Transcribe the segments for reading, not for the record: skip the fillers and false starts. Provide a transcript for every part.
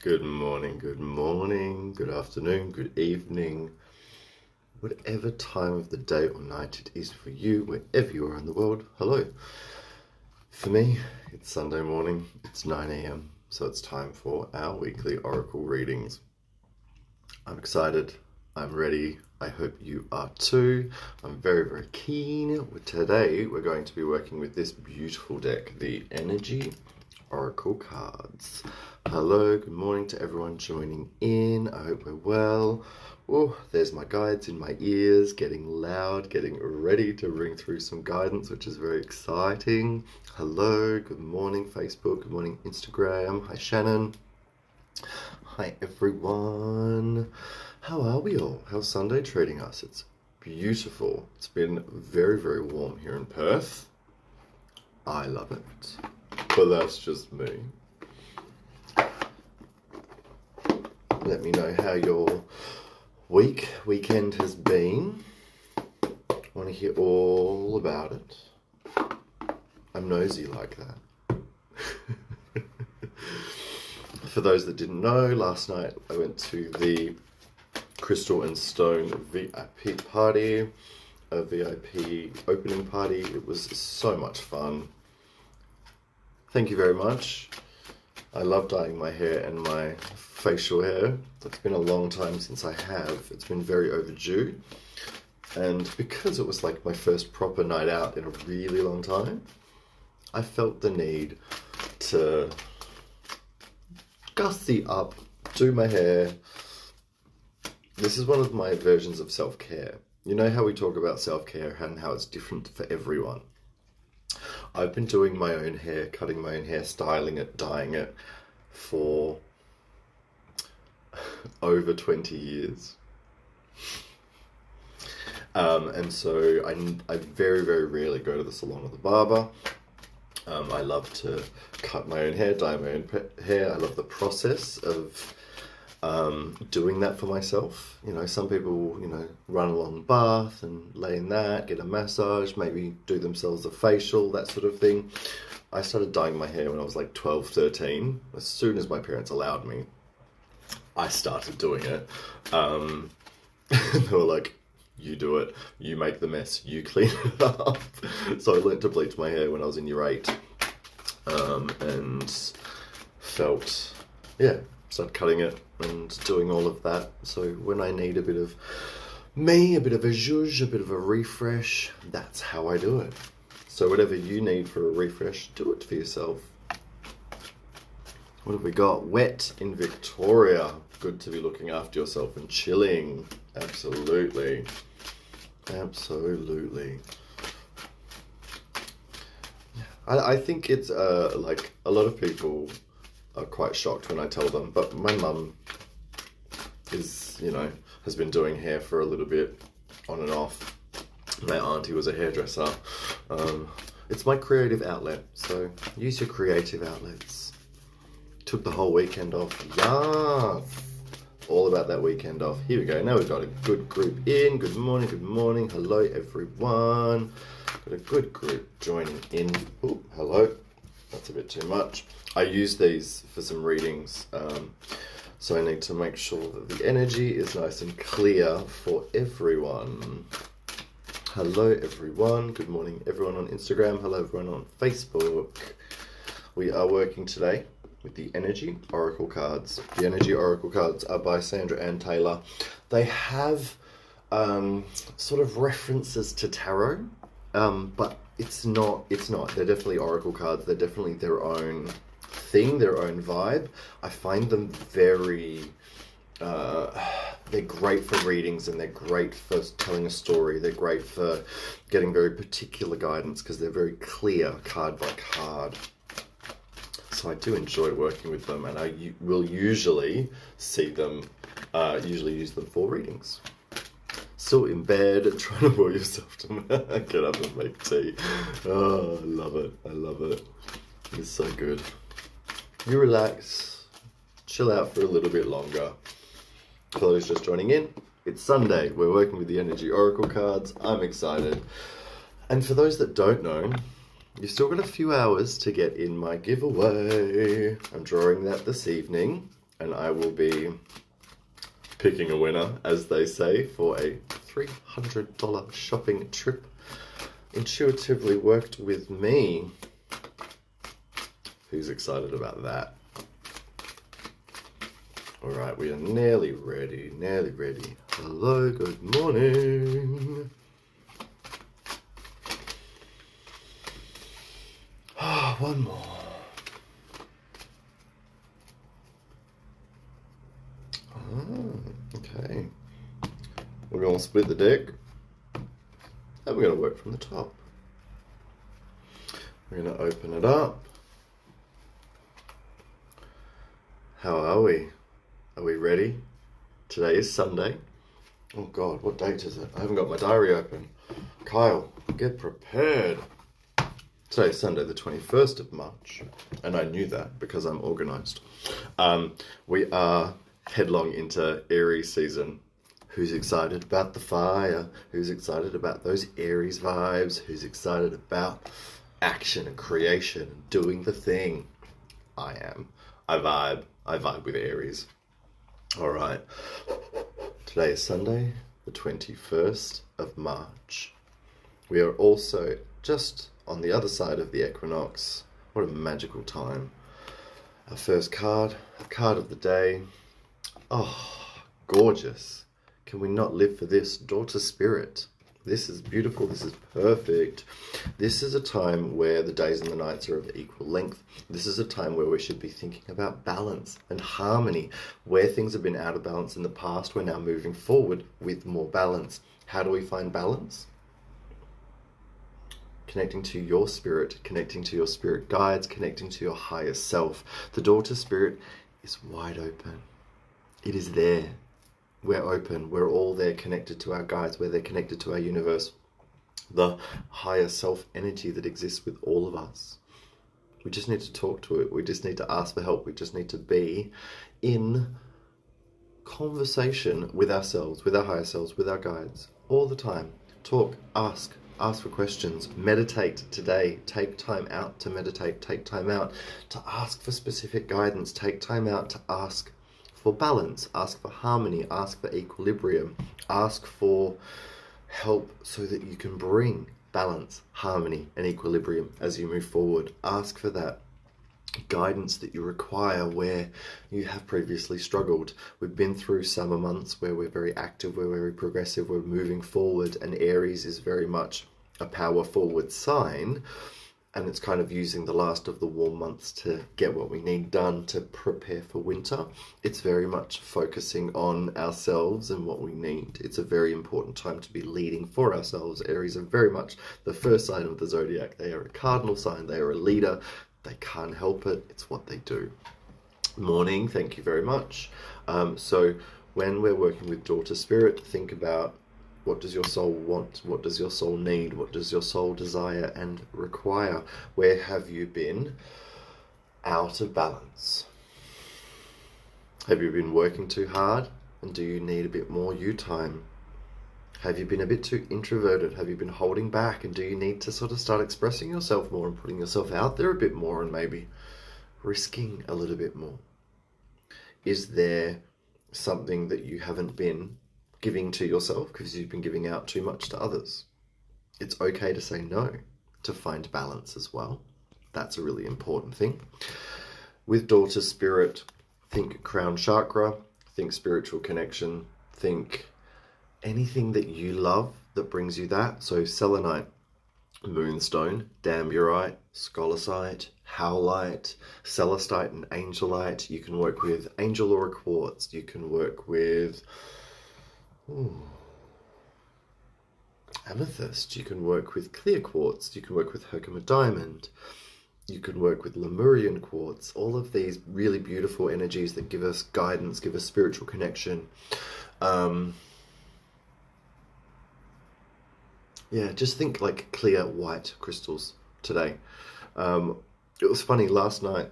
Good morning, good afternoon, good evening, whatever time of the day or night it is for you, wherever you are in the world, hello. For me, it's Sunday morning, it's 9 a.m, so it's time for our weekly Oracle readings. I'm excited, I'm ready, I hope you are too. I'm very, very keen. Today, we're going to be working with this beautiful deck, the Energy Oracle cards. Hello, good morning to everyone joining in. I hope we're well. Oh, there's my guides in my ears, getting loud, getting ready to ring through some guidance, which is very exciting. Hello, good morning Facebook, good morning Instagram. Hi Shannon. Hi everyone. How are we all? How's Sunday treating us? It's beautiful. It's been very, very warm here in Perth. I love it. But that's just me. Let me know how your weekend has been. I want to hear all about it. I'm nosy like that. For those that didn't know, last night I went to the Crystal and Stone VIP party, a VIP opening party. It was so much fun. Thank you very much. I love dyeing my hair and my facial hair. It's been a long time since I have. It's been very overdue. And because it was like my first proper night out in a really long time, I felt the need to gussy up, do my hair. This is one of my versions of self-care. You know how we talk about self-care and how it's different for everyone. I've been doing my own hair, cutting my own hair, styling it, dyeing it for over 20 years. And so I very, very rarely go to the salon or the barber. I love to cut my own hair, dye my own hair. I love the process of doing that for myself. You know, some people, run a long bath and lay in that, get a massage, maybe do themselves a facial, that sort of thing. I started dyeing my hair when I was like 12, 13. As soon as my parents allowed me, I started doing it. They were like, you do it, you make the mess, you clean it up. So I learned to bleach my hair when I was in year 8. And felt, started cutting it and doing all of that. So when I need a bit of me, a bit of a zhuzh, a bit of a refresh, that's how I do it. So whatever you need for a refresh, do it for yourself. What have we got? Wet in Victoria. Good to be looking after yourself and chilling. Absolutely. Absolutely. I think it's like a lot of people are quite shocked when I tell them, but my mum is, has been doing hair for a little bit on and off. My auntie was a hairdresser. It's my creative outlet, so use your creative outlets. Took the whole weekend off. Yes! All about that weekend off. Here we go. Now we've got a good group in. Good morning, good morning. Hello, everyone. Got a good group joining in. Oh, hello. That's a bit too much. I use these for some readings, so I need to make sure that the energy is nice and clear for everyone. Hello, everyone. Good morning, everyone on Instagram. Hello, everyone on Facebook. We are working today with the Energy Oracle cards. The Energy Oracle cards are by Sandra Ann Taylor. They have sort of references to tarot, but it's not. They're definitely Oracle cards. They're definitely their own thing, their own vibe. I find them very... they're great for readings, and they're great for telling a story. They're great for getting very particular guidance because they're very clear card by card. So I do enjoy working with them, and I will usually see them, usually use them for readings. Still in bed, trying to will yourself to get up and make tea. Oh, I love it. I love it. It's so good. You relax, chill out for a little bit longer. For those just joining in, it's Sunday. We're working with the Energy Oracle cards. I'm excited. And for those that don't know, you've still got a few hours to get in my giveaway. I'm drawing that this evening. and I will be picking a winner, as they say, for a $300 shopping trip. Intuitively worked with me. Who's excited about that? All right, we are nearly ready, nearly ready. Hello, good morning. One more. Okay. We're going to split the deck, and we're going to work from the top. We're going to open it up. How are we? Are we ready? Today is Sunday. Oh God, what date is it? I haven't got my diary open. Kyle, get prepared. Today is Sunday, the 21st of March, and I knew that because I'm organised. We are headlong into Aries season. Who's excited about the fire? Who's excited about those Aries vibes? Who's excited about action and creation and doing the thing? I am. I vibe with Aries. All right. Today is Sunday, the 21st of March. We are also just on the other side of the equinox. What a magical time. Our first card, a card of the day. Oh, gorgeous. Can we not live for this? Daughter Spirit. This is beautiful. This is perfect. This is a time where the days and the nights are of equal length. This is a time where we should be thinking about balance and harmony. Where things have been out of balance in the past, we're now moving forward with more balance. How do we find balance? Connecting to your spirit, connecting to your spirit guides, connecting to your higher self. The Daughter Spirit is wide open. It is there. We're open. We're all there, connected to our guides. We're there, connected to our universe. The higher self energy that exists with all of us. We just need to talk to it. We just need to ask for help. We just need to be in conversation with ourselves, with our higher selves, with our guides, all the time. Talk, ask for questions, meditate today. Take time out to meditate. Take time out to ask for specific guidance. Take time out to ask for balance, ask for harmony, ask for equilibrium, ask for help so that you can bring balance, harmony, and equilibrium as you move forward. Ask for that guidance that you require where you have previously struggled. We've been through summer months where we're very active, we're very progressive, we're moving forward, and Aries is very much a power forward sign. And it's kind of using the last of the warm months to get what we need done to prepare for winter. It's very much focusing on ourselves and what we need. It's a very important time to be leading for ourselves. Aries are very much the first sign of the zodiac. They are a cardinal sign. They are a leader. They can't help it. It's what they do. Morning. Thank you very much. So when we're working with Daughter Spirit, think about, what does your soul want? What does your soul need? What does your soul desire and require? Where have you been out of balance? Have you been working too hard? And do you need a bit more you time? Have you been a bit too introverted? Have you been holding back? And do you need to sort of start expressing yourself more and putting yourself out there a bit more and maybe risking a little bit more? Is there something that you haven't been giving to yourself because you've been giving out too much to others? It's okay to say no, to find balance as well. That's a really important thing. With Daughter Spirit, think crown chakra, think spiritual connection, think anything that you love that brings you that. So selenite, moonstone, damburite, scholasite, howlite, celestite and angelite. You can work with angel aura quartz. You can work with amethyst. You can work with clear quartz. You can work with Herkimer diamond. You can work with Lemurian quartz. All of these really beautiful energies that give us guidance, give us spiritual connection. Just think like clear white crystals today. It was funny, last night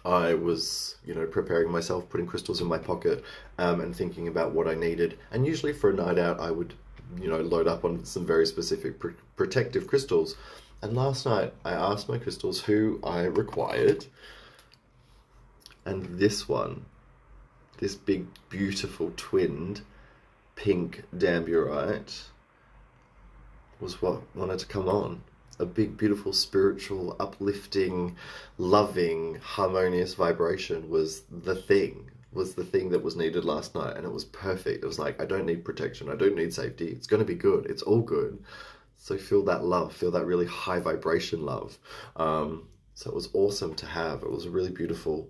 I was, preparing myself, putting crystals in my pocket, and thinking about what I needed. And usually for a night out, I would, load up on some very specific protective crystals. And last night, I asked my crystals who I required. And this one this big, beautiful, twinned, pink damburite was what wanted to come on. A big, beautiful, spiritual, uplifting, loving, harmonious vibration was the thing that was needed last night, and it was perfect. It was like, I don't need protection, I don't need safety, it's going to be good, it's all good. So feel that love, feel that really high vibration love. So it was awesome to have. It was a really beautiful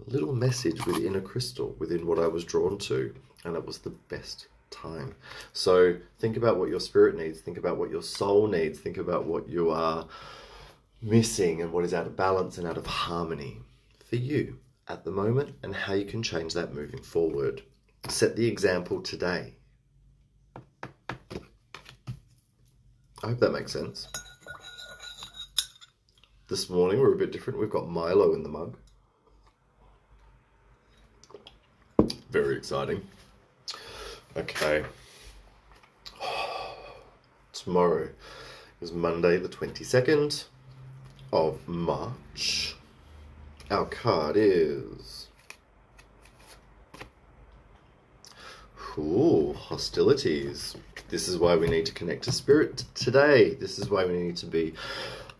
little message within a crystal, within what I was drawn to, and it was the best time. So think about what your spirit needs, think about what your soul needs, think about what you are missing and what is out of balance and out of harmony for you at the moment, and how you can change that moving forward. Set the example today. I hope that makes sense. This morning we're a bit different. We've got Milo in the mug. Very exciting. Okay. Tomorrow is Monday the 22nd of March. Our card is... hostilities. This is why we need to connect to spirit today. This is why we need to be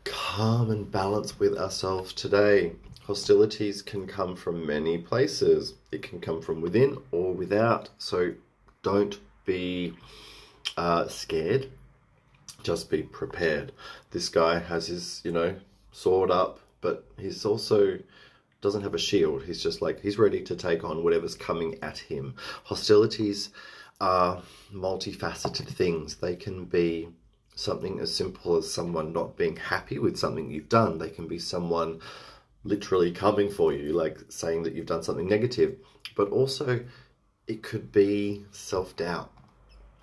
calm and balanced with ourselves today. Hostilities can come from many places. It can come from within or without. So don't be scared. Just be prepared. This guy has his, sword up, but he's also doesn't have a shield. He's just like, he's ready to take on whatever's coming at him. Hostilities are multifaceted things. They can be something as simple as someone not being happy with something you've done. They can be someone literally coming for you, like saying that you've done something negative. But also, it could be self-doubt.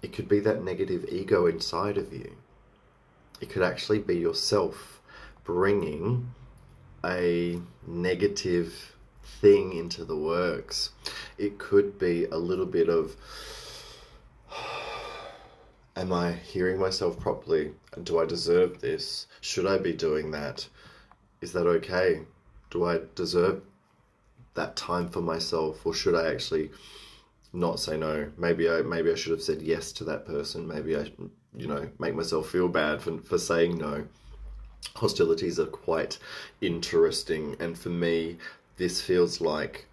It could be that negative ego inside of you. It could actually be yourself bringing a negative thing into the works. It could be a little bit of, am I hearing myself properly? Do I deserve this? Should I be doing that? Is that okay? Do I deserve that time for myself, or should I actually not say no? Maybe I should have said yes to that person. Maybe I, make myself feel bad for saying no. Hostilities are quite interesting, and for me, this feels like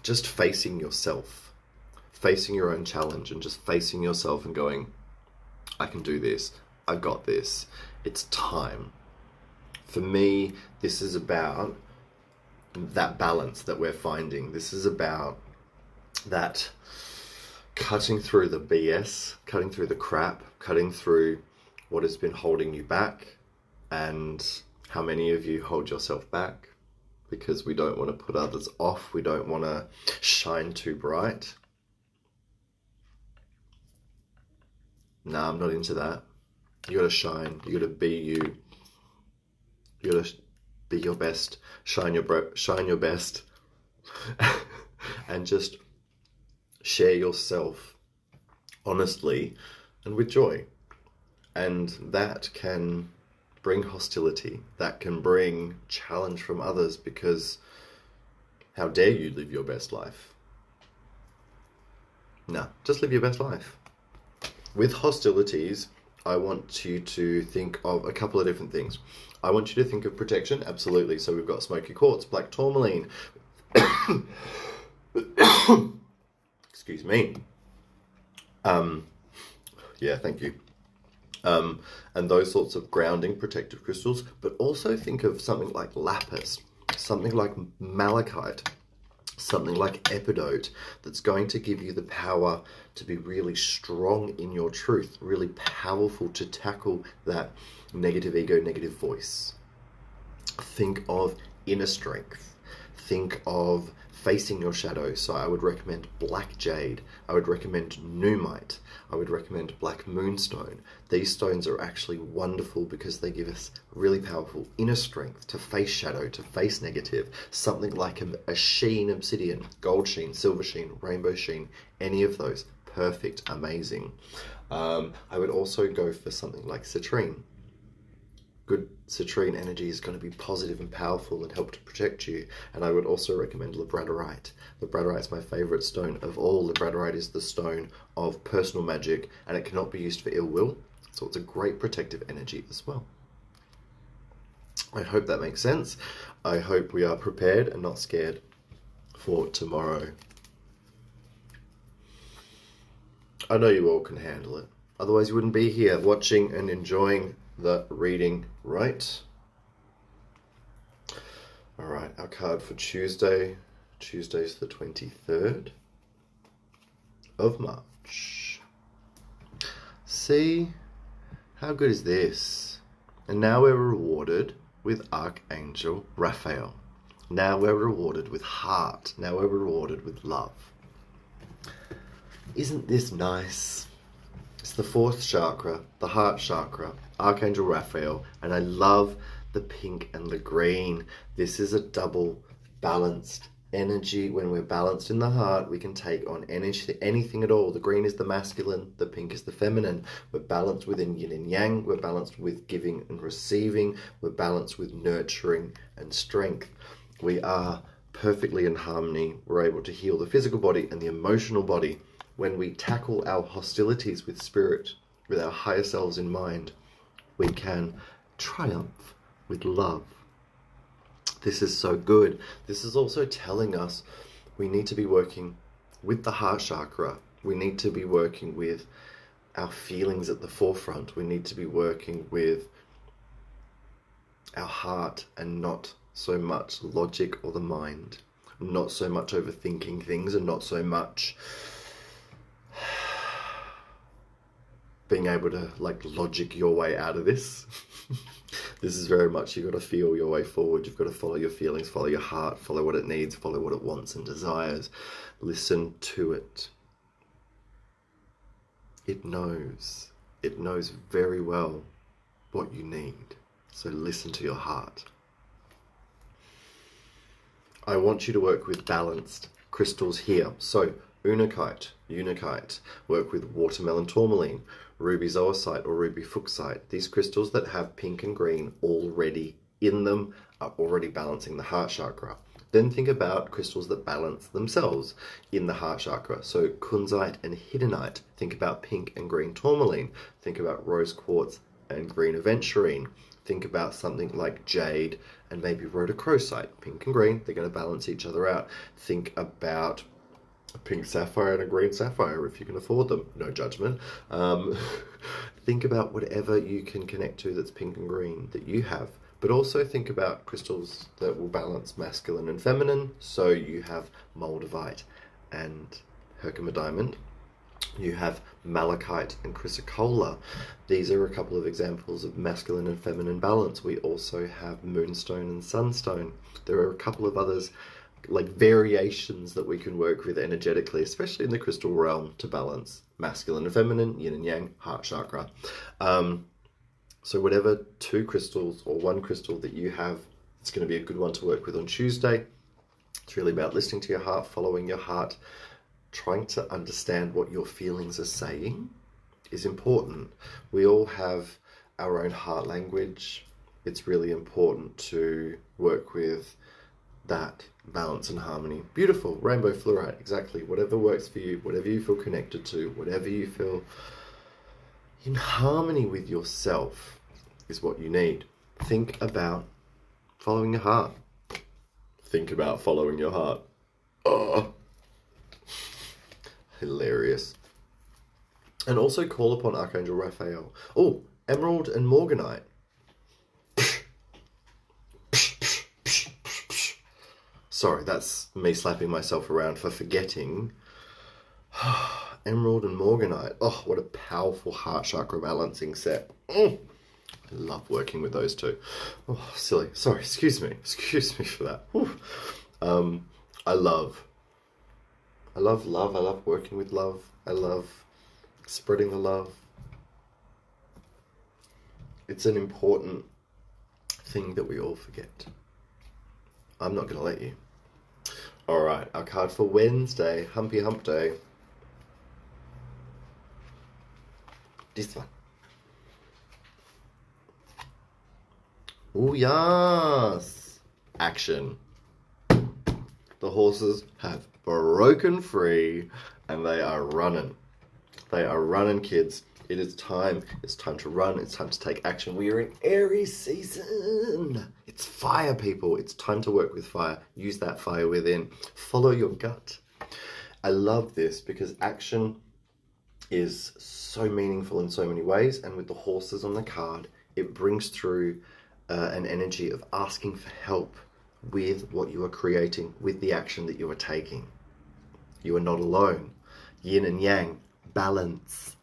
just facing yourself, facing your own challenge, and just facing yourself and going, I can do this, I got this, it's time. For me, this is about that balance that we're finding. This is about that cutting through the BS, cutting through the crap, cutting through what has been holding you back. And how many of you hold yourself back because we don't want to put others off, we don't want to shine too bright? Nah, I'm not into that. You gotta shine, you gotta be you. You gotta be your best, shine your best, and just share yourself honestly and with joy. And that can bring hostility, that can bring challenge from others, because how dare you live your best life? No, just live your best life. With hostilities, I want you to think of a couple of different things. I want you to think of protection, absolutely. So we've got smoky quartz, black tourmaline. Excuse me. Yeah, thank you. And those sorts of grounding protective crystals, but also think of something like lapis, something like malachite, something like epidote, that's going to give you the power to be really strong in your truth, really powerful to tackle that negative ego, negative voice. Think of inner strength. Think of facing your shadow. So I would recommend black jade. I would recommend numite. I would recommend black moonstone. These stones are actually wonderful because they give us really powerful inner strength to face shadow, to face negative. Something like a sheen obsidian, gold sheen, silver sheen, rainbow sheen, any of those, perfect, amazing. I would also go for something like citrine. good citrine energy is going to be positive and powerful and help to protect you. And I would also recommend labradorite. Labradorite is my favorite stone of all. Labradorite is the stone of personal magic, and it cannot be used for ill will. So it's a great protective energy as well. I hope that makes sense. I hope we are prepared and not scared for tomorrow. I know you all can handle it. Otherwise you wouldn't be here watching and enjoying the reading, right? All right, our card for Tuesday. Tuesday's the 23rd of March. See, how good is this? And now we're rewarded with Archangel Raphael. Now we're rewarded with heart. Now we're rewarded with love. Isn't this nice? It's the 4th chakra, the heart chakra, Archangel Raphael, and I love the pink and the green. This is a double balanced energy. When we're balanced in the heart, we can take on anything at all. The green is the masculine, the pink is the feminine. We're balanced within yin and yang. We're balanced with giving and receiving. We're balanced with nurturing and strength. We are perfectly in harmony. We're able to heal the physical body and the emotional body. When we tackle our hostilities with spirit, with our higher selves in mind, we can triumph with love. This is so good. This is also telling us we need to be working with the heart chakra. We need to be working with our feelings at the forefront. We need to be working with our heart and not so much logic or the mind. Not so much overthinking things and not so much being able to like logic your way out of this. This is very much, you've got to feel your way forward. You've got to follow your feelings, follow your heart, follow what it needs, follow what it wants and desires. Listen to it. It knows very well what you need. So listen to your heart. I want you to work with balanced crystals here. So unakite, work with watermelon tourmaline, ruby zoisite or ruby fuchsite. These crystals that have pink and green already in them are already balancing the heart chakra. Then think about crystals that balance themselves in the heart chakra. So kunzite and hiddenite. Think about pink and green tourmaline. Think about rose quartz and green aventurine. Think about something like jade and maybe rhodochrosite. Pink and green, they're going to balance each other out. Think about a pink sapphire and a green sapphire if you can afford them. No judgment. Think about whatever you can connect to that's pink and green that you have. But also think about crystals that will balance masculine and feminine. So you have moldavite and Herkimer diamond. You have malachite and chrysocolla. These are a couple of examples of masculine and feminine balance. We also have moonstone and sunstone. There are a couple of others, like variations that we can work with energetically, especially in the crystal realm, to balance masculine and feminine, yin and yang, heart chakra. So whatever 2 crystals or 1 crystal that you have, it's going to be a good one to work with on Tuesday. It's really about listening to your heart, following your heart, trying to understand what your feelings are saying is important. We all have our own heart language. It's really important to work with that balance and harmony. Beautiful. Rainbow fluorite. Exactly. Whatever works for you, whatever you feel connected to, whatever you feel in harmony with yourself is what you need. Think about following your heart. Think about following your heart. Oh, hilarious. And also call upon Archangel Raphael. Oh, emerald and morganite. Sorry, that's me slapping myself around for forgetting. Emerald and morganite. Oh, what a powerful heart chakra balancing set. I love working with those two. Oh, silly. Sorry, excuse me for that. I love love. I love working with love. I love spreading the love. It's an important thing that we all forget. I'm not going to let you. All right, our card for Wednesday, Humpy Hump Day. This one. Oh, yes. Action. The horses have broken free and they are running. They are running, kids. It is time. It's time to run. It's time to take action. We are in Aries season. It's fire, people. It's time to work with fire. Use that fire within. Follow your gut. I love this because action is so meaningful in so many ways. And with the horses on the card, it brings through an energy of asking for help with what you are creating, with the action that you are taking. You are not alone. Yin and yang, balance.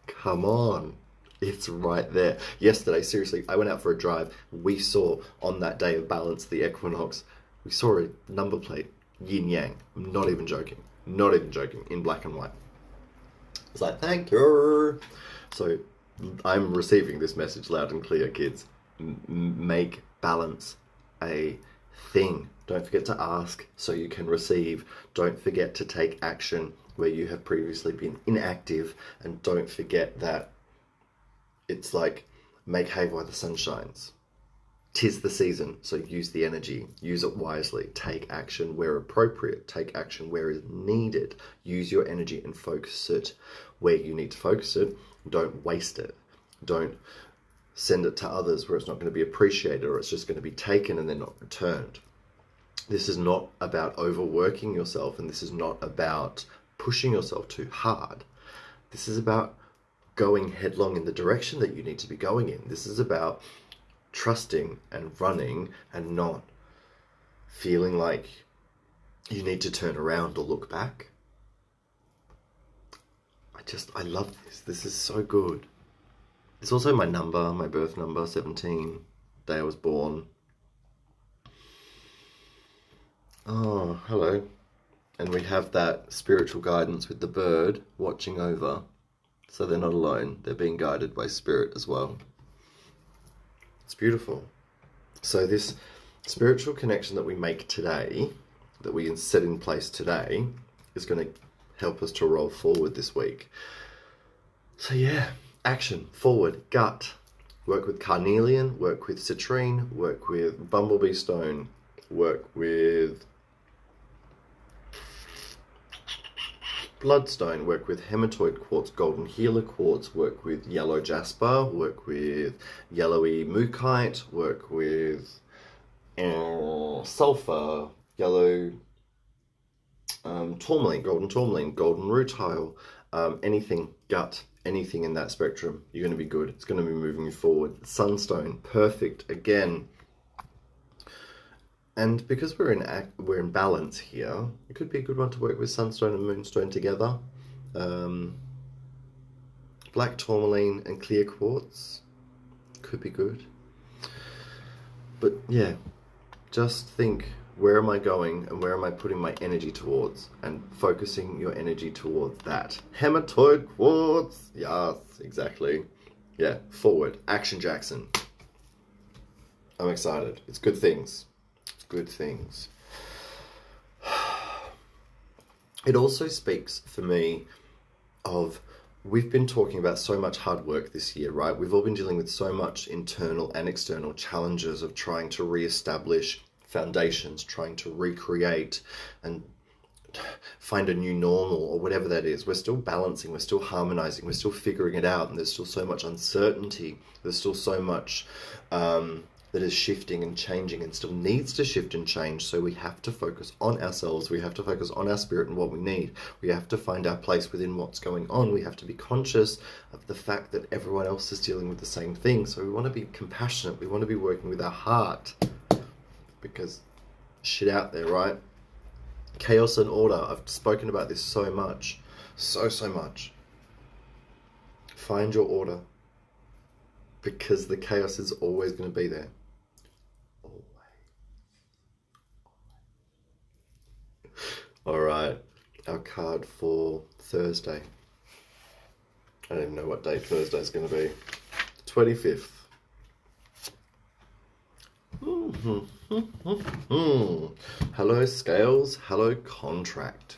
Come on. It's right there. Yesterday, seriously, I went out for a drive. We saw on that day of balance, the equinox, we saw a number plate, yin yang. I'm not even joking. Not even joking. In black and white. It's like, thank you. So I'm receiving this message loud and clear, kids. Make balance a thing. Don't forget to ask so you can receive. Don't forget to take action where you have previously been inactive. And don't forget that it's like, make hay while the sun shines. 'Tis the season, so use the energy. Use it wisely. Take action where appropriate. Take action where is needed. Use your energy and focus it where you need to focus it. Don't waste it. Don't send it to others where it's not going to be appreciated or it's just going to be taken and then not returned. This is not about overworking yourself, and this is not about pushing yourself too hard. This is about going headlong in the direction that you need to be going in. This is about trusting and running and not feeling like you need to turn around or look back. I love this. This is so good. It's also my number, my birth number, 17, day I was born. Oh, hello. And we have that spiritual guidance with the bird watching over. So they're not alone. They're being guided by spirit as well. It's beautiful. So this spiritual connection that we make today, that we set in place today, is going to help us to roll forward this week. So yeah, action, forward, gut. Work with carnelian, work with citrine, work with bumblebee stone, work with bloodstone, work with hematoid quartz, golden healer quartz, work with yellow jasper, work with yellowy mookaite, work with sulfur, yellow tourmaline, golden rutile, anything, gut, anything in that spectrum, you're going to be good. It's going to be moving you forward. Sunstone, perfect, again. And because we're in balance here, it could be a good one to work with Sunstone and Moonstone together. Black tourmaline and clear quartz could be good. But yeah, just think, where am I going and where am I putting my energy towards? And focusing your energy towards that. Hematoid quartz, yes, exactly. Yeah, forward, action Jackson. I'm excited. It's good things. Good things. It also speaks for me of, we've been talking about so much hard work this year, right? We've all been dealing with so much internal and external challenges of trying to reestablish foundations, trying to recreate and find a new normal or whatever that is. We're still balancing, we're still harmonizing, we're still figuring it out, and there's still so much uncertainty. There's still so much that is shifting and changing and still needs to shift and change. So we have to focus on ourselves. We have to focus on our spirit and what we need. We have to find our place within what's going on. We have to be conscious of the fact that everyone else is dealing with the same thing. So we want to be compassionate. We want to be working with our heart, because shit out there, right? Chaos and order. I've spoken about this so much. So much. Find your order, because the chaos is always going to be there. All right, our card for Thursday. I don't even know what date Thursday is going to be. 25th. Hello, scales. Hello, contract.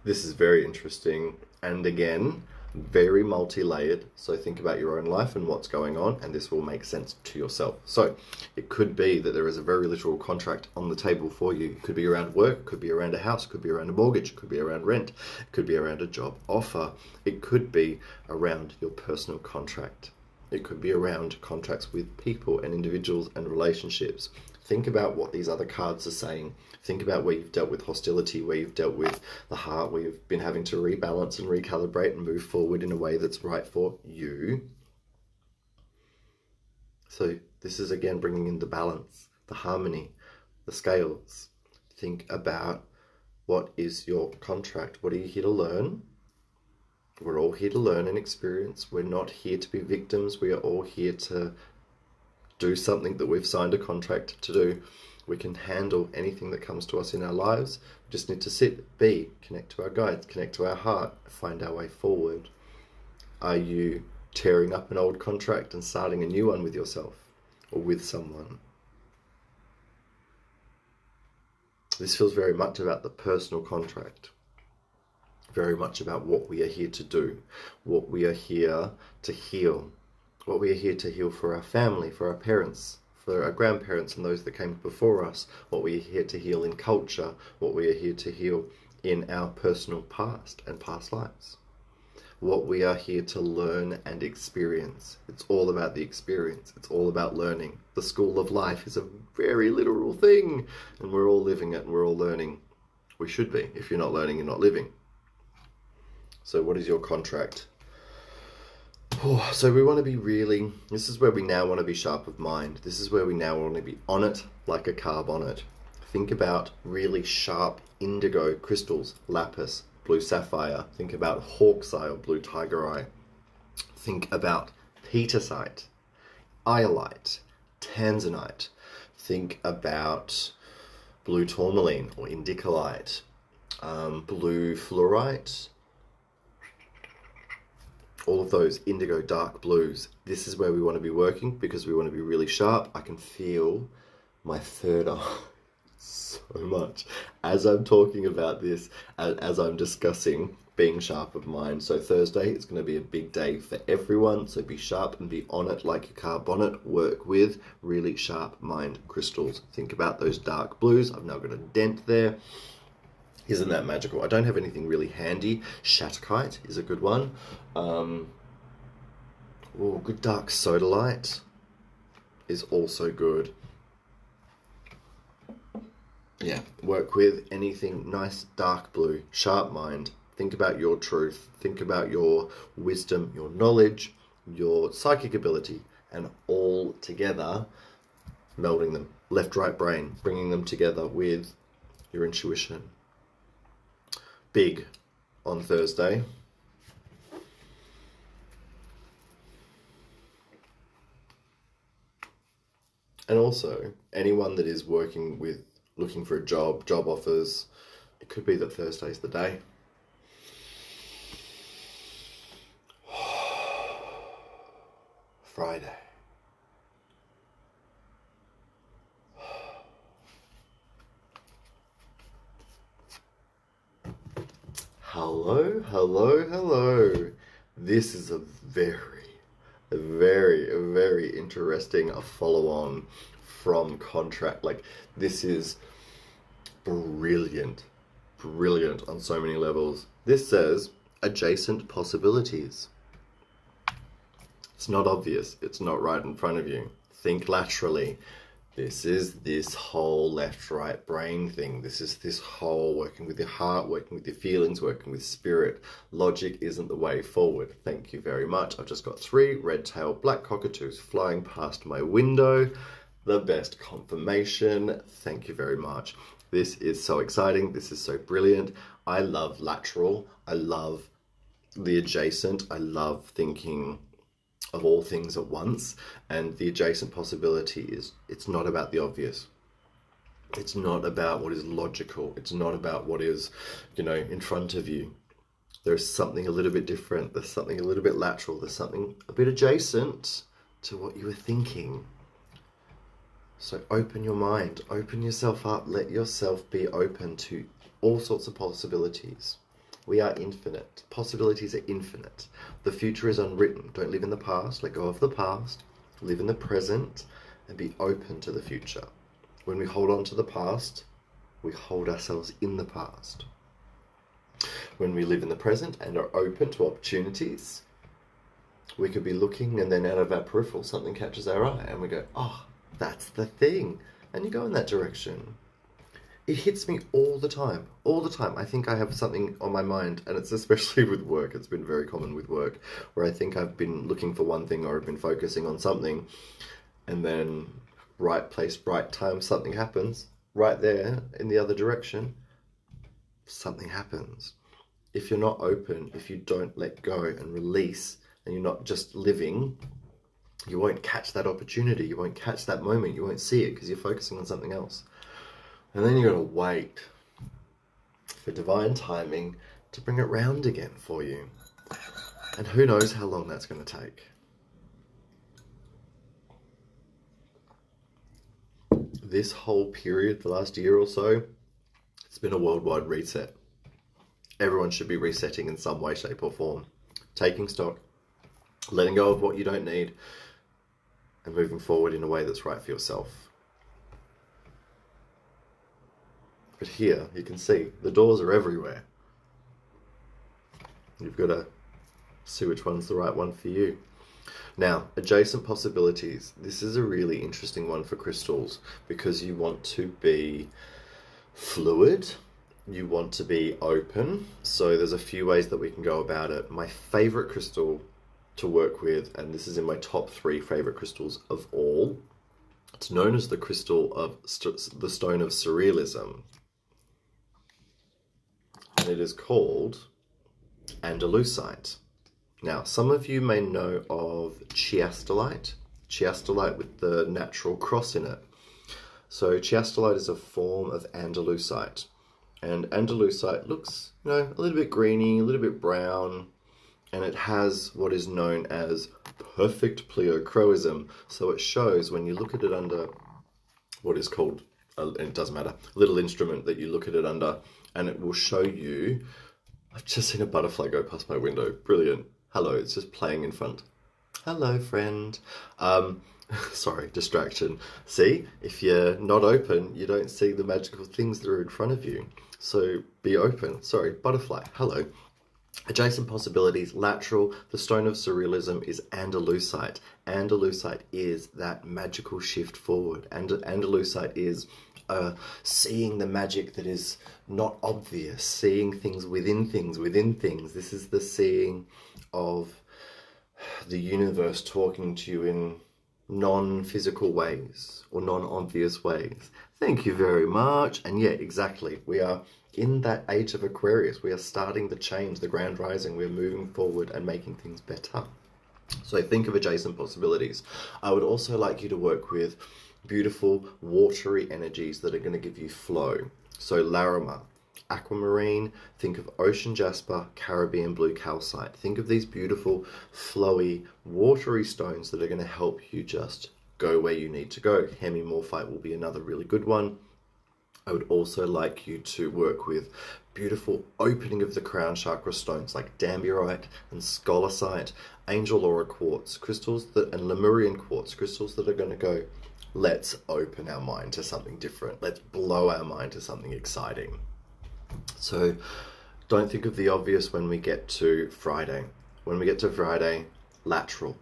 This is very interesting. And again, very multi-layered. So think about your own life and what's going on, and this will make sense to yourself. So it could be that there is a very literal contract on the table for you. It could be around work, it could be around a house, it could be around a mortgage, it could be around rent, it could be around a job offer, it could be around your personal contract. It could be around contracts with people and individuals and relationships. Think about what these other cards are saying. Think about where you've dealt with hostility, where you've dealt with the heart, where you've been having to rebalance and recalibrate and move forward in a way that's right for you. So this is again bringing in the balance, the harmony, the scales. Think about what is your contract? What are you here to learn? We're all here to learn and experience. We're not here to be victims. We are all here to do something that we've signed a contract to do. We can handle anything that comes to us in our lives. We just need to sit, be, connect to our guides, connect to our heart, find our way forward. Are you tearing up an old contract and starting a new one with yourself or with someone? This feels very much about the personal contract. Very much about what we are here to do, what we are here to heal, what we are here to heal for our family, for our parents, for our grandparents and those that came before us, what we are here to heal in culture, what we are here to heal in our personal past and past lives, what we are here to learn and experience. It's all about the experience. It's all about learning. The school of life is a very literal thing, and we're all living it and we're all learning. We should be. If you're not learning, you're not living. So what is your contract? So we want to be really, this is where we now want to be sharp of mind. This is where we now want to be on it like a carb on it. Think about really sharp indigo crystals, lapis, blue sapphire. Think about hawk's eye or blue tiger eye. Think about petersite, iolite, tanzanite. Think about blue tourmaline or indicolite, blue fluorite. All of those indigo dark blues. This is where we want to be working because we want to be really sharp. I can feel my third eye so much as I'm talking about this, as I'm discussing being sharp of mind. So Thursday, it's going to be a big day for everyone. So be sharp and be on it like your car bonnet. Work with really sharp mind crystals. Think about those dark blues. I've now got a dent there. Isn't that magical? I don't have anything really handy. Shatterkite is a good one. Good dark sodalite is also good. Yeah, work with anything nice dark blue, sharp mind. Think about your truth. Think about your wisdom, your knowledge, your psychic ability, and all together, melding them. Left, right brain, bringing them together with your intuition. Big on Thursday. And also, anyone that is working with, looking for a job offers, it could be that Thursday's the day. Friday. Hello, hello, hello. This is a very, very interesting follow-on from contract. Like, this is brilliant on so many levels. This says adjacent possibilities. It's not obvious. It's not right in front of you. Think laterally. This is this whole left-right brain thing. This is this whole working with your heart, working with your feelings, working with spirit. Logic isn't the way forward. Thank you very much. I've just got 3 red-tailed black cockatoos flying past my window. The best confirmation. Thank you very much. This is so exciting. This is so brilliant. I love lateral. I love the adjacent. I love thinking of all things at once, and the adjacent possibility is, it's not about the obvious. It's not about what is logical. It's not about what is, in front of you. There's something a little bit different. There's something a little bit lateral. There's something a bit adjacent to what you were thinking. So open your mind, open yourself up, let yourself be open to all sorts of possibilities. We are infinite. Possibilities are infinite. The future is unwritten. Don't live in the past. Let go of the past. Live in the present and be open to the future. When we hold on to the past, we hold ourselves in the past. When we live in the present and are open to opportunities, we could be looking and then out of our peripheral something catches our eye and we go, oh, that's the thing. And you go in that direction. It hits me all the time, all the time. I think I have something on my mind, and it's especially with work. It's been very common with work, where I think I've been looking for one thing or I've been focusing on something, and then right place, right time, something happens. Right there in the other direction, something happens. If you're not open, if you don't let go and release, and you're not just living, you won't catch that opportunity. You won't catch that moment. You won't see it because you're focusing on something else. And then you're going to wait for divine timing to bring it round again for you. And who knows how long that's going to take. This whole period, the last year or so, it's been a worldwide reset. Everyone should be resetting in some way, shape or form. Taking stock, letting go of what you don't need, and moving forward in a way that's right for yourself. But here, you can see, the doors are everywhere. You've got to see which one's the right one for you. Now, adjacent possibilities. This is a really interesting one for crystals because you want to be fluid, you want to be open. So there's a few ways that we can go about it. My favorite crystal to work with, and this is in my top 3 favorite crystals of all, it's known as the crystal of the stone of surrealism. And it is called Andalusite. Now, some of you may know of chiastolite with the natural cross in it. So chiastolite is a form of Andalusite. And Andalusite looks, a little bit greeny, a little bit brown, and it has what is known as perfect pleochroism. So it shows when you look at it under what is called, it doesn't matter, a little instrument that you look at it under, and it will show you, I've just seen a butterfly go past my window, brilliant. Hello, it's just playing in front. Hello, friend. Sorry, distraction. See, if you're not open, you don't see the magical things that are in front of you. So be open. Sorry, butterfly. Hello. Adjacent possibilities, lateral. The stone of surrealism is Andalusite. Andalusite is that magical shift forward. And Andalusite is seeing the magic that is not obvious, seeing things within things within things. This is the seeing of the universe talking to you in non-physical ways or non-obvious ways. Thank you very much. And yeah, exactly. We are in that age of Aquarius. We are starting the change, the grand rising. We're moving forward and making things better. So think of adjacent possibilities. I would also like you to work with beautiful watery energies that are going to give you flow. So Larimar, aquamarine, think of ocean jasper, Caribbean blue calcite. Think of these beautiful, flowy, watery stones that are going to help you just go where you need to go. Hemimorphite will be another really good one. I would also like you to work with beautiful opening of the crown chakra stones like Damburite and Scholasite, Angel Aura quartz, crystals that, and Lemurian quartz, crystals that are going to go, let's open our mind to something different. Let's blow our mind to something exciting. So don't think of the obvious when we get to Friday. When we get to Friday, lateral.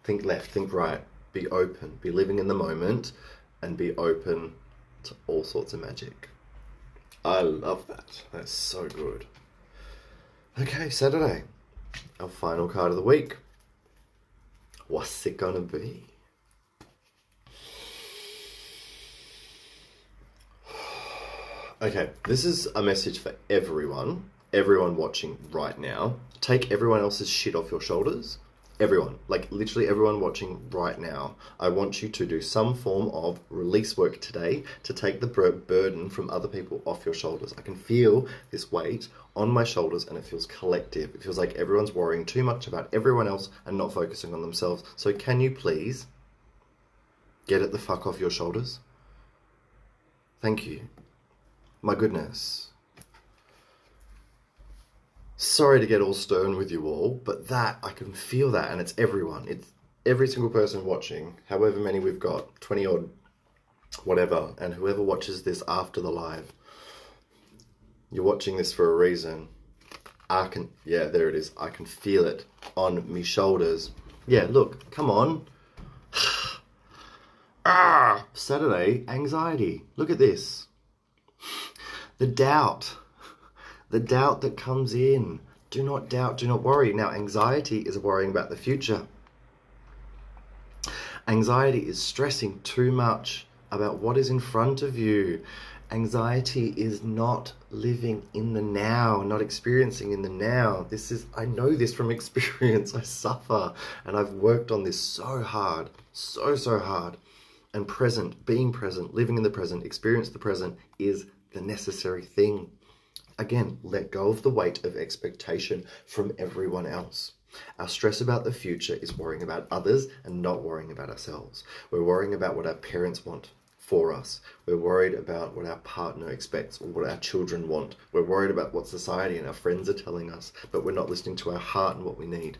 Think left, think right. Be open, be living in the moment, and be open to all sorts of magic. I love that. That's so good. Okay, Saturday. Our final card of the week. What's it gonna be? Okay, this is a message for everyone watching right now. Take everyone else's shit off your shoulders. Everyone, like literally everyone watching right now. I want you to do some form of release work today to take the burden from other people off your shoulders. I can feel this weight on my shoulders and it feels collective. It feels like everyone's worrying too much about everyone else and not focusing on themselves. So can you please get it the fuck off your shoulders? Thank you. My goodness. Sorry to get all stern with you all, but that, I can feel that, and it's everyone. It's every single person watching, however many we've got, 20 odd, whatever, and whoever watches this after the live. You're watching this for a reason. Yeah, there it is. I can feel it on me shoulders. Yeah, look, come on. Saturday, anxiety. Look at this. The doubt that comes in. Do not doubt, do not worry. Now, anxiety is worrying about the future. Anxiety is stressing too much about what is in front of you. Anxiety is not living in the now, not experiencing in the now. I know this from experience. I suffer, and I've worked on this so hard, so hard. And being present, living in the present, experience the present is the necessary thing. Again, let go of the weight of expectation from everyone else. Our stress about the future is worrying about others and not worrying about ourselves. We're worrying about what our parents want for us. We're worried about what our partner expects or what our children want. We're worried about what society and our friends are telling us, but we're not listening to our heart and what we need.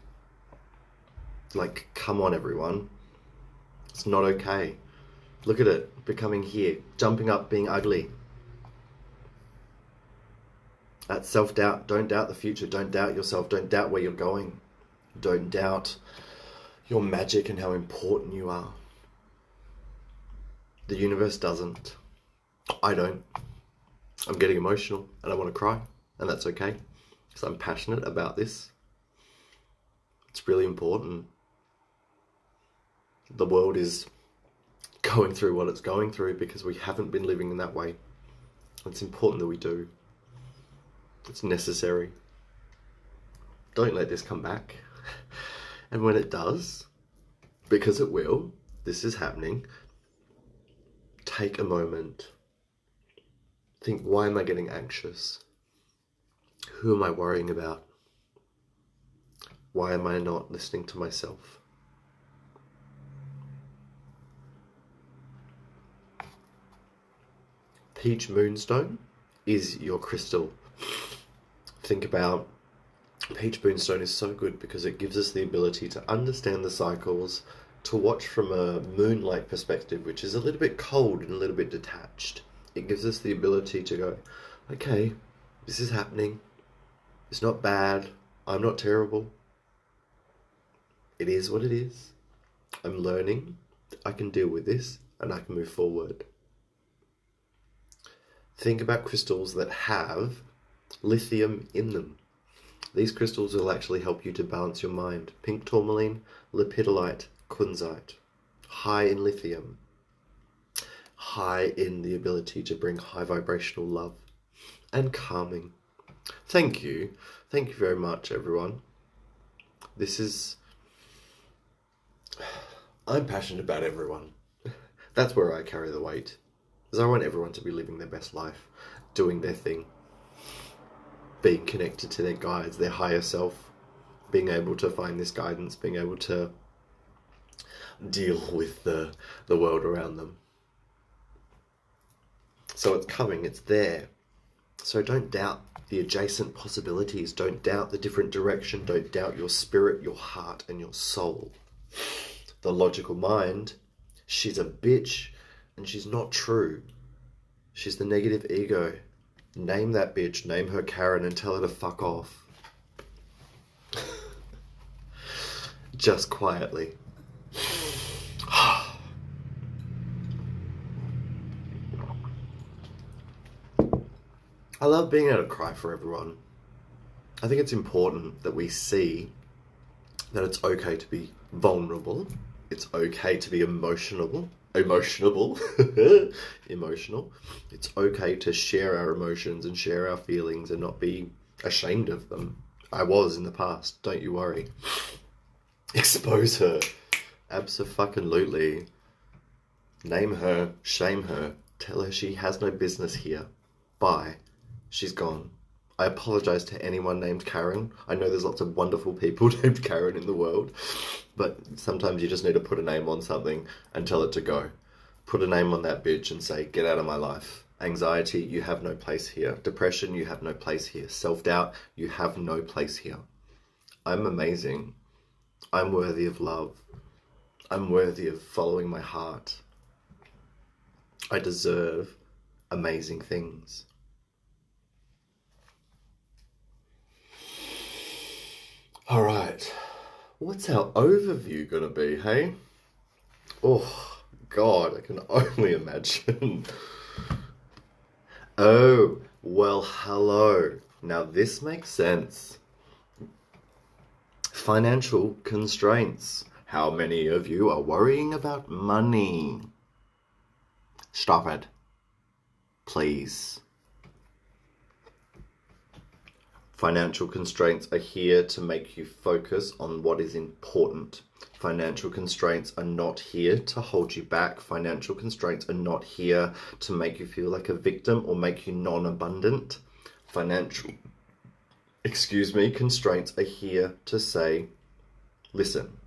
Like, come on, everyone. It's not okay. Look at it, becoming here, jumping up, being ugly. That's self-doubt. Don't doubt the future. Don't doubt yourself. Don't doubt where you're going. Don't doubt your magic and how important you are. The universe doesn't. I don't. I'm getting emotional and I want to cry, and that's okay because I'm passionate about this. It's really important. The world is going through what it's going through because we haven't been living in that way. It's important that we do. It's necessary. Don't let this come back. And when it does, because it will, this is happening, take a moment. Think, why am I getting anxious? Who am I worrying about? Why am I not listening to myself? Peach Moonstone is your crystal. Think about Peach Moonstone is so good because it gives us the ability to understand the cycles, to watch from a moonlight perspective, which is a little bit cold and a little bit detached. It gives us the ability to go, okay, this is happening. It's not bad. I'm not terrible. It is what it is. I'm learning. I can deal with this and I can move forward. Think about crystals that have lithium in them. These crystals will actually help you to balance your mind. Pink tourmaline, lepidolite, kunzite. High in lithium. High in the ability to bring high vibrational love and calming. Thank you. Thank you very much, everyone. I'm passionate about everyone. That's where I carry the weight. Because I want everyone to be living their best life, doing their thing, being connected to their guides, their higher self, being able to find this guidance, being able to deal with the world around them. So it's coming, it's there. So don't doubt the adjacent possibilities. Don't doubt the different direction. Don't doubt your spirit, your heart, and your soul. The logical mind, she's a bitch and she's not true. She's the negative ego. Name that bitch, name her Karen, and tell her to fuck off. Just quietly. I love being able to cry for everyone. I think it's important that we see that it's okay to be vulnerable. It's okay to be emotional. Emotional. It's okay to share our emotions and share our feelings and not be ashamed of them. I was in the past, don't you worry. Expose her. Abso-fucking-lutely. Name her, shame her, tell her she has no business here. Bye. She's gone. I apologize to anyone named Karen. I know there's lots of wonderful people named Karen in the world, but sometimes you just need to put a name on something and tell it to go. Put a name on that bitch and say, get out of my life. Anxiety, you have no place here. Depression, you have no place here. Self-doubt, you have no place here. I'm amazing. I'm worthy of love. I'm worthy of following my heart. I deserve amazing things. All right. What's our overview gonna be, hey? Oh, God, I can only imagine. Oh, well, hello. Now this makes sense. Financial constraints. How many of you are worrying about money? Stop it. Please. Financial constraints are here to make you focus on what is important. Financial constraints are not here to hold you back. Financial constraints are not here to make you feel like a victim or make you non-abundant. Constraints are here to say, listen,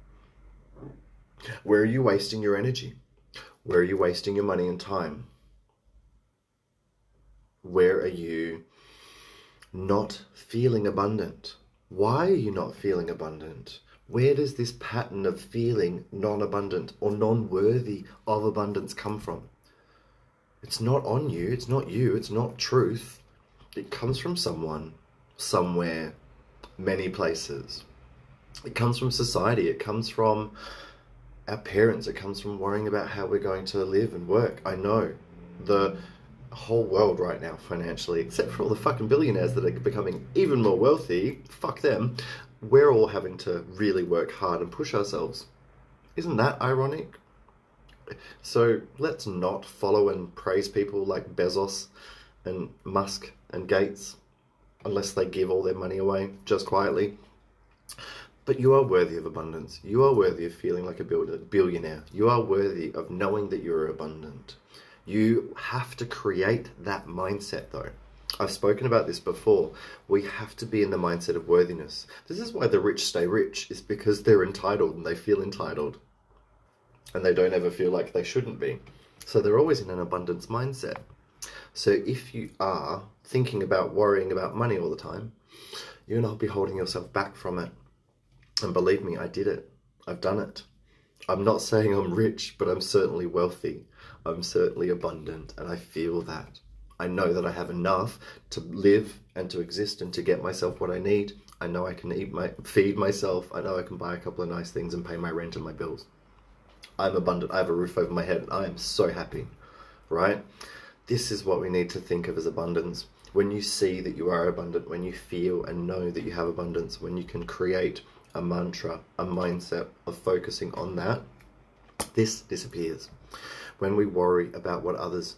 where are you wasting your energy? Where are you wasting your money and time? Where are you not feeling abundant? Why are you not feeling abundant? Where does this pattern of feeling non-abundant or non-worthy of abundance come from? It's not on you, it's not you, it's not truth. It comes from someone, somewhere, many places. It comes from society, it comes from our parents, it comes from worrying about how we're going to live and work. I know the whole world right now financially, except for all the fucking billionaires that are becoming even more wealthy, fuck them, we're all having to really work hard and push ourselves. Isn't that ironic? So let's not follow and praise people like Bezos and Musk and Gates unless they give all their money away just quietly. But you are worthy of abundance. You are worthy of feeling like a billionaire. You are worthy of knowing that you're abundant. You have to create that mindset though. I've spoken about this before. We have to be in the mindset of worthiness. This is why the rich stay rich, is because they're entitled and they feel entitled. And they don't ever feel like they shouldn't be. So they're always in an abundance mindset. So if you are thinking about worrying about money all the time, you'll not be holding yourself back from it. And believe me, I did it. I've done it. I'm not saying I'm rich, but I'm certainly wealthy. I'm certainly abundant, and I feel that. I know that I have enough to live and to exist and to get myself what I need. I know I can feed myself. I know I can buy a couple of nice things and pay my rent and my bills. I'm abundant. I have a roof over my head, and I am so happy, right? This is what we need to think of as abundance. When you see that you are abundant, when you feel and know that you have abundance, when you can create a mantra, a mindset of focusing on that, this disappears. When we worry about what others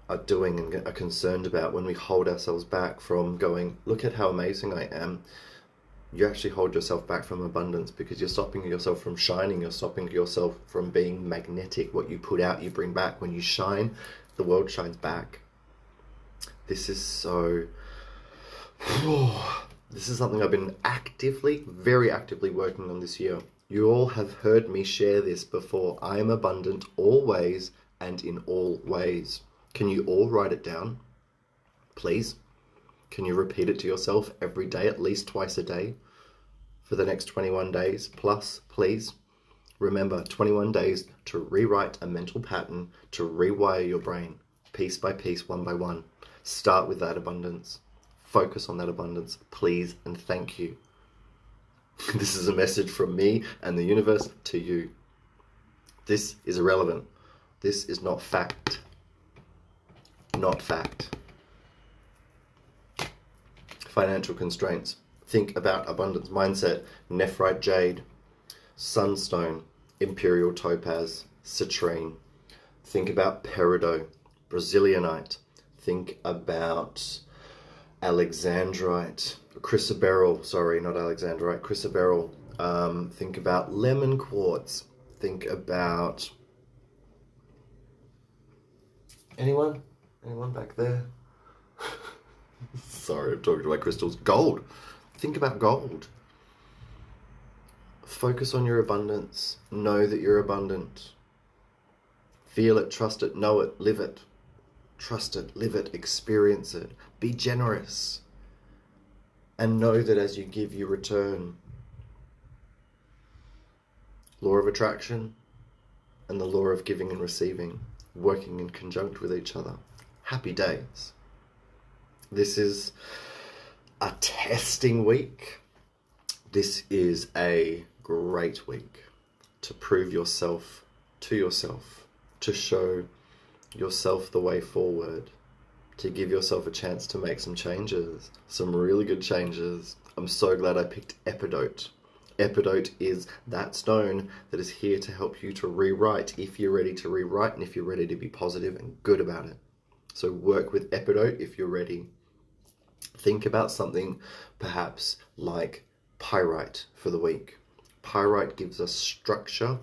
are doing and are concerned about, when we hold ourselves back from going, look at how amazing I am, you actually hold yourself back from abundance, because you're stopping yourself from shining. You're stopping yourself from being magnetic. What you put out, you bring back. When you shine, the world shines back. This is so... This is something I've been very actively working on this year. You all have heard me share this before. I am abundant always and in all ways. Can you all write it down? Please? Can you repeat it to yourself every day, at least twice a day, for the next 21 days plus, please? Remember, 21 days to rewrite a mental pattern, to rewire your brain, piece by piece, one by one. Start with that abundance. Focus on that abundance, please, and thank you. This is a message from me and the universe to you. This is irrelevant. This is not fact. Not fact. Financial constraints. Think about abundance mindset. Nephrite jade, sunstone, imperial topaz, citrine. Think about peridot, Brazilianite. Think about alexandrite, chrysoberyl, sorry, not alexandrite, chrysoberyl. Think about lemon quartz. Think about... Anyone back there? Sorry, I'm talking to my crystals. Gold. Think about gold. Focus on your abundance. Know that you're abundant. Feel it, trust it, know it, live it. trust it, live it, experience it. Be generous. And know that as you give, you return. Law of attraction and the law of giving and receiving, working in conjunct with each other. Happy days. This is a testing week. This is a great week to prove yourself to yourself, to show yourself the way forward, to give yourself a chance to make some changes, some really good changes. I'm so glad I picked Epidote. Epidote is that stone that is here to help you to rewrite if you're ready to rewrite and if you're ready to be positive and good about it. So work with Epidote if you're ready. Think about something perhaps like pyrite for the week. Pyrite gives us structure.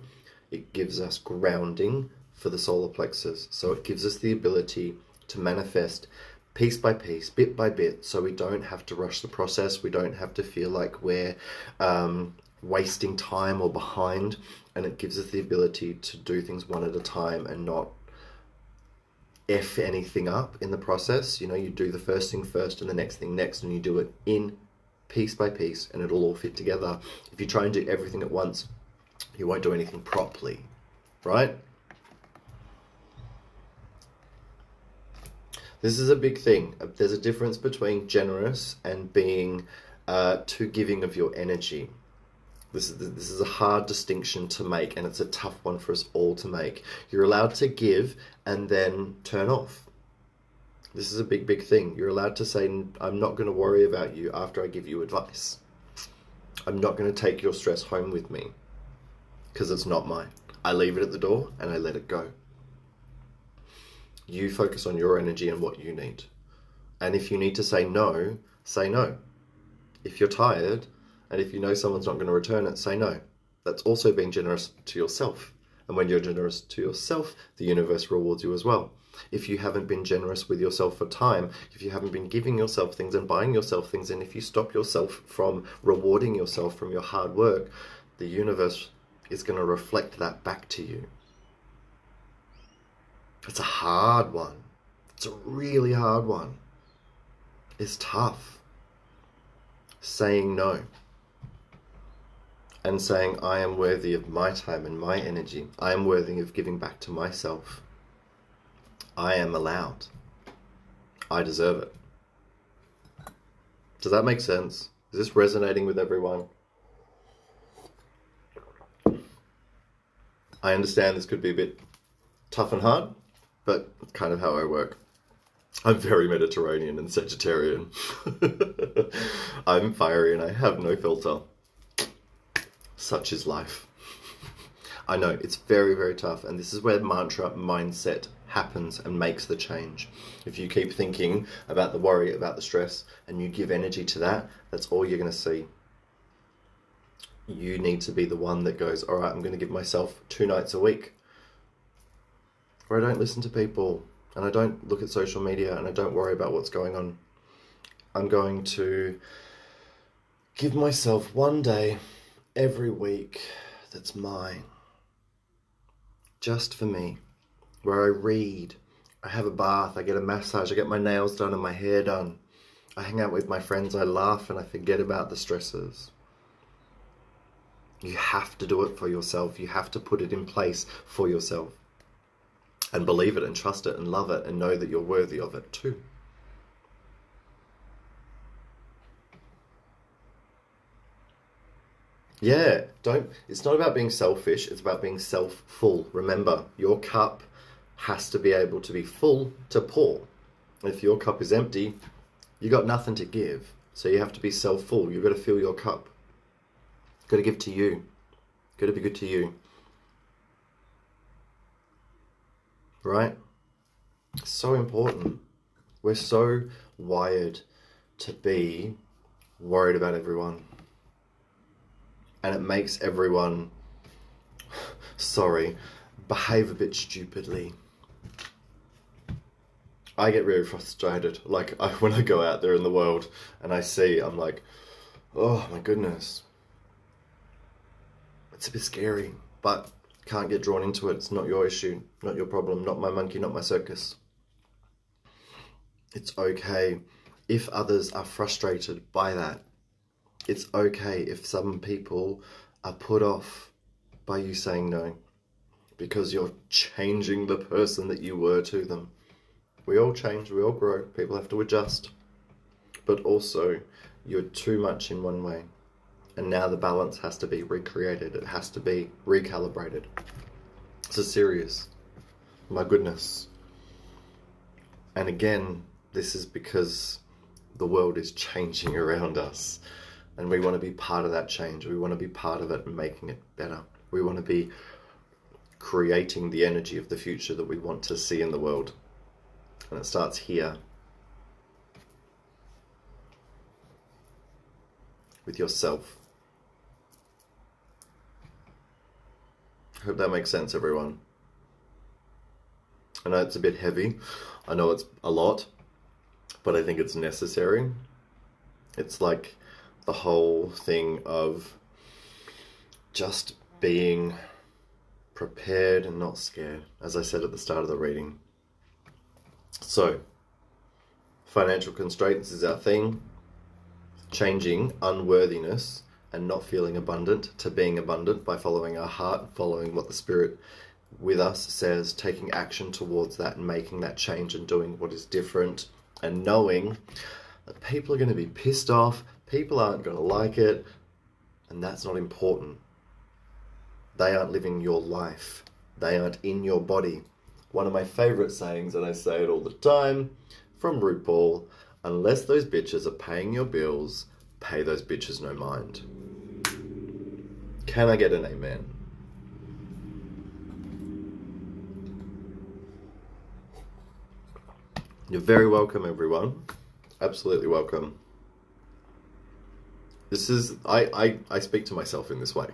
It gives us grounding for the solar plexus. So it gives us the ability to manifest piece by piece, bit by bit, so we don't have to rush the process. We don't have to feel like we're wasting time or behind. And it gives us the ability to do things one at a time and not F anything up in the process. You know, you do the first thing first and the next thing next, and you do it in piece by piece, and it'll all fit together. If you try and do everything at once, you won't do anything properly, right? This is a big thing. There's a difference between generous and being too giving of your energy. This is a hard distinction to make, and it's a tough one for us all to make. You're allowed to give and then turn off. This is a big, big thing. You're allowed to say, I'm not going to worry about you after I give you advice. I'm not going to take your stress home with me because it's not mine. I leave it at the door and I let it go. You focus on your energy and what you need. And if you need to say no, say no. If you're tired and if you know someone's not going to return it, say no. That's also being generous to yourself. And when you're generous to yourself, the universe rewards you as well. If you haven't been generous with yourself for time, if you haven't been giving yourself things and buying yourself things, and if you stop yourself from rewarding yourself from your hard work, the universe is going to reflect that back to you. It's a hard one. It's a really hard one. It's tough. Saying no. And saying, I am worthy of my time and my energy. I am worthy of giving back to myself. I am allowed. I deserve it. Does that make sense? Is this resonating with everyone? I understand this could be a bit tough and hard, but it's kind of how I work. I'm very Mediterranean and Sagittarian. I'm fiery and I have no filter. Such is life. I know, it's very, very tough. And this is where mantra mindset happens and makes the change. If you keep thinking about the worry, about the stress, and you give energy to that, that's all you're going to see. You need to be the one that goes, all right, I'm going to give myself 2 nights a week where I don't listen to people and I don't look at social media and I don't worry about what's going on. I'm going to give myself 1 day every week that's mine, just for me, where I read, I have a bath, I get a massage, I get my nails done and my hair done, I hang out with my friends, I laugh and I forget about the stresses. You have to do it for yourself. You have to put it in place for yourself and believe it and trust it and love it and know that you're worthy of it too. Yeah, it's not about being selfish, it's about being self-full. Remember, your cup has to be able to be full to pour. If your cup is empty, you got nothing to give. So you have to be self-full. You've got to fill your cup. Got to give to you. Got to be good to you. Right? So important. We're so wired to be worried about everyone. And it makes everyone, behave a bit stupidly. I get really frustrated. When I go out there in the world and I see, I'm like, oh my goodness. It's a bit scary, but can't get drawn into it. It's not your issue, not your problem, not my monkey, not my circus. It's okay if others are frustrated by that. It's okay if some people are put off by you saying no, because you're changing the person that you were to them. We all change, we all grow, people have to adjust. But also, you're too much in one way. And now the balance has to be recreated. It has to be recalibrated. This is serious. My goodness. And again, this is because the world is changing around us. And we want to be part of that change. We want to be part of it and making it better. We want to be creating the energy of the future that we want to see in the world. And it starts here. With yourself. I hope that makes sense, everyone. I know it's a bit heavy. I know it's a lot. But I think it's necessary. It's like the whole thing of just being prepared and not scared, as I said at the start of the reading. So, financial constraints is our thing. Changing unworthiness and not feeling abundant to being abundant by following our heart, following what the Spirit with us says, taking action towards that and making that change and doing what is different, and knowing that people are going to be pissed off, people aren't going to like it, and that's not important. They aren't living your life. They aren't in your body. One of my favorite sayings, and I say it all the time, from RuPaul, unless those bitches are paying your bills, pay those bitches no mind. Can I get an amen? You're very welcome, everyone. Absolutely welcome. This is, I speak to myself in this way,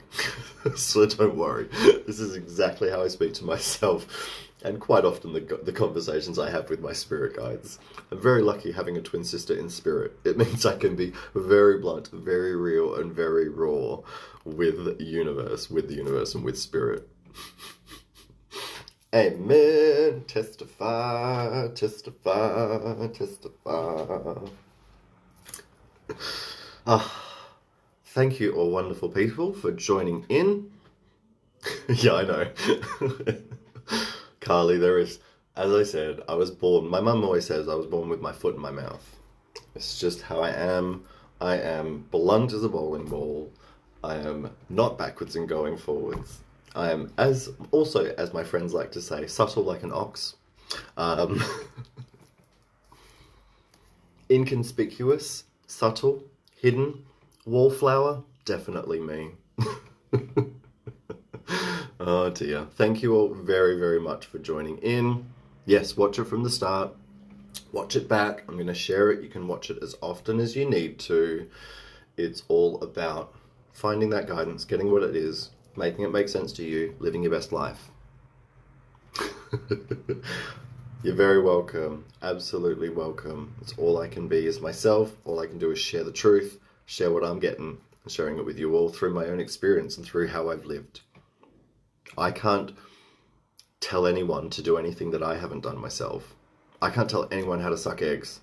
so don't worry. This is exactly how I speak to myself, and quite often the conversations I have with my spirit guides. I'm very lucky having a twin sister in spirit. It means I can be very blunt, very real, and very raw with the universe, and with spirit. Amen. Testify, testify, testify. Thank you, all wonderful people, for joining in. Yeah, I know. Carly, there is, as I said, I was born, my mum always says I was born with my foot in my mouth. It's just how I am. I am blunt as a bowling ball. I am not backwards and going forwards. I am, as my friends like to say, subtle like an ox. Inconspicuous, subtle, hidden, wallflower, definitely me. Oh dear. Thank you all very, very much for joining in. Yes, watch it from the start. Watch it back. I'm going to share it. You can watch it as often as you need to. It's all about finding that guidance, getting what it is, making it make sense to you, living your best life. You're very welcome. Absolutely welcome. It's all I can be is myself. All I can do is share the truth, share what I'm getting, and sharing it with you all through my own experience and through how I've lived. I can't tell anyone to do anything that I haven't done myself. I can't tell anyone how to suck eggs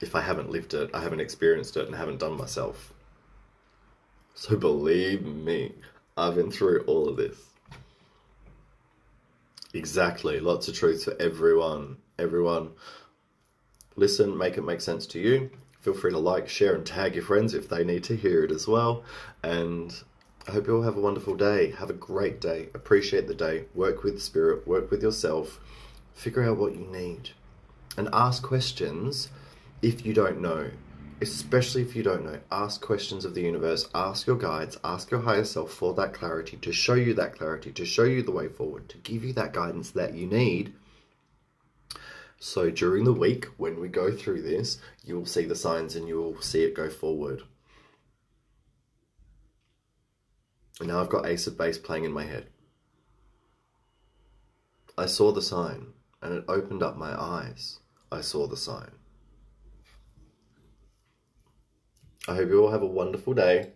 if I haven't lived it, I haven't experienced it, and haven't done myself. So believe me, I've been through all of this. Exactly. Lots of truths for everyone. Everyone, listen, make it make sense to you. Feel free to like, share, and tag your friends if they need to hear it as well. And I hope you all have a wonderful day. Have a great day. Appreciate the day. Work with spirit. Work with yourself. Figure out what you need. And ask questions if you don't know. Especially if you don't know. Ask questions of the universe. Ask your guides. Ask your higher self for that clarity. To show you that clarity. To show you the way forward. To give you that guidance that you need. So during the week, when we go through this, you will see the signs and you will see it go forward. And now I've got Ace of Base playing in my head. I saw the sign and it opened up my eyes. I saw the sign. I hope you all have a wonderful day.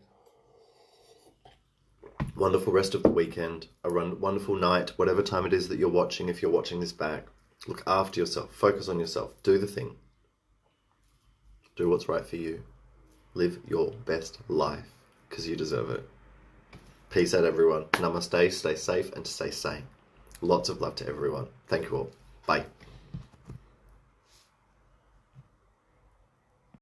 Wonderful rest of the weekend. A wonderful night, whatever time it is that you're watching, if you're watching this back. Look after yourself. Focus on yourself. Do the thing. Do what's right for you. Live your best life because you deserve it. Peace out, everyone. Namaste. Stay safe and stay sane. Lots of love to everyone. Thank you all. Bye.